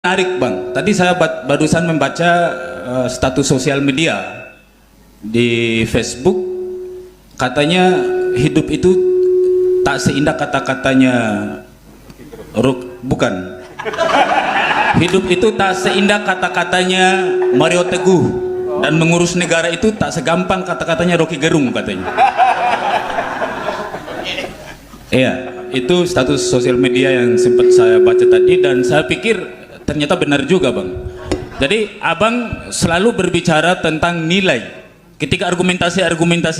Menarik bang, tadi saya barusan membaca status sosial media di Facebook, katanya hidup itu tak seindah kata-katanya bukan. Hidup itu tak seindah kata-katanya Mario Teguh, dan mengurus negara itu tak segampang kata-katanya Rocky Gerung katanya. Iya, itu status sosial media yang sempat saya baca tadi, dan saya pikir ternyata benar juga bang. Jadi abang selalu berbicara tentang nilai. Ketika argumentasi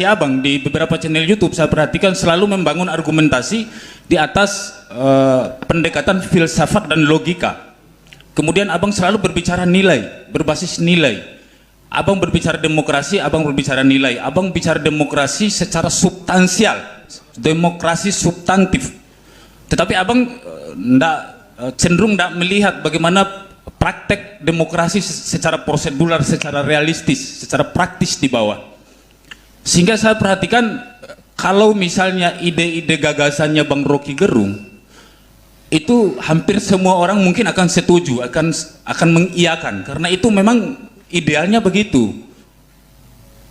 abang di beberapa channel YouTube, saya perhatikan selalu membangun argumentasi di atas pendekatan filsafat dan logika. Kemudian abang selalu berbicara nilai, berbasis nilai. Abang berbicara demokrasi, abang berbicara nilai. Abang bicara demokrasi secara substansial, demokrasi substantif. Tetapi abang cenderung tidak melihat bagaimana praktek demokrasi secara prosedural, secara realistis, secara praktis di bawah. Sehingga saya perhatikan kalau misalnya ide-ide gagasannya Bang Rocky Gerung itu hampir semua orang mungkin akan setuju, akan mengiyakan, karena itu memang idealnya begitu.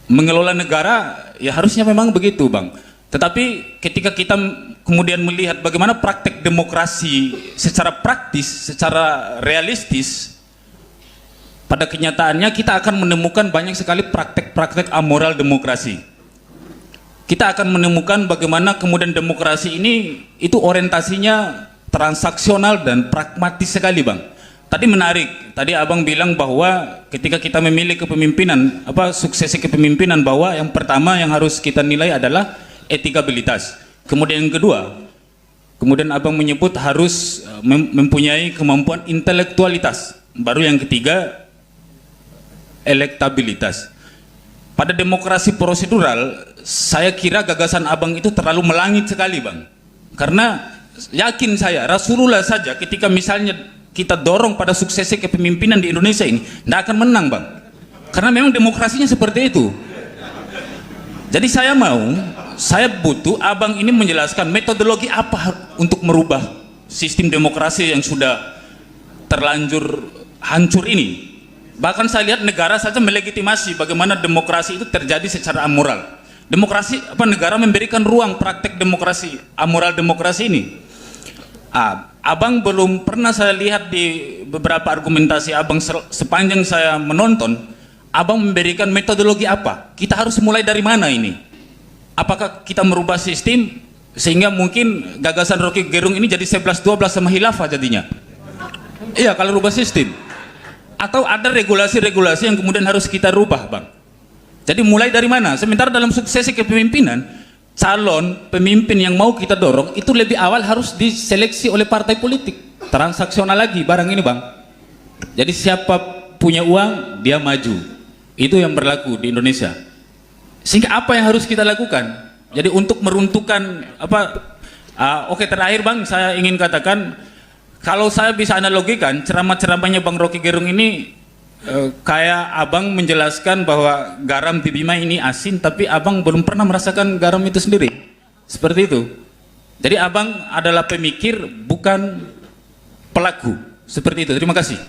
Mengelola negara ya harusnya memang begitu bang. Tetapi ketika kita kemudian melihat bagaimana praktek demokrasi secara praktis, secara realistis, pada kenyataannya kita akan menemukan banyak sekali praktek-praktek amoral demokrasi. Kita akan menemukan bagaimana kemudian demokrasi ini itu orientasinya transaksional dan pragmatis sekali bang. Tadi menarik, tadi abang bilang bahwa ketika kita memilih kepemimpinan, suksesi kepemimpinan, bahwa yang pertama yang harus kita nilai adalah etikabilitas. Kemudian yang kedua, kemudian abang menyebut harus mempunyai kemampuan intelektualitas. Baru yang ketiga, elektabilitas. Pada demokrasi prosedural, saya kira gagasan abang itu terlalu melangit sekali bang. Karena yakin saya, Rasulullah saja ketika misalnya kita dorong pada suksesi kepemimpinan di Indonesia ini, tidak akan menang bang. Karena memang demokrasinya seperti itu. Jadi saya butuh abang ini menjelaskan metodologi apa untuk merubah sistem demokrasi yang sudah terlanjur hancur ini. Bahkan saya lihat negara saja melegitimasi bagaimana demokrasi itu terjadi secara amoral. Demokrasi negara memberikan ruang praktek demokrasi, amoral demokrasi ini. Abang belum pernah saya lihat di beberapa argumentasi abang sepanjang saya menonton, abang memberikan metodologi apa? Kita harus mulai dari mana ini? Apakah kita merubah sistem sehingga mungkin gagasan Rocky Gerung ini jadi 11-12 sama khilafah jadinya? Iya, kalau rubah sistem. Atau ada regulasi-regulasi yang kemudian harus kita rubah bang. Jadi mulai dari mana? Sementara dalam suksesi kepemimpinan, calon pemimpin yang mau kita dorong itu lebih awal harus diseleksi oleh partai politik. Transaksional lagi barang ini bang. Jadi siapa punya uang dia maju. Itu yang berlaku di Indonesia. Sehingga apa yang harus kita lakukan? Jadi untuk meruntuhkan oke, terakhir bang, saya ingin katakan, kalau saya bisa analogikan ceramah-ceramahnya Bang Rocky Gerung ini kayak abang menjelaskan bahwa garam di Bima ini asin, tapi abang belum pernah merasakan garam itu sendiri. Seperti itu. Jadi abang adalah pemikir bukan pelaku. Seperti itu. Terima kasih.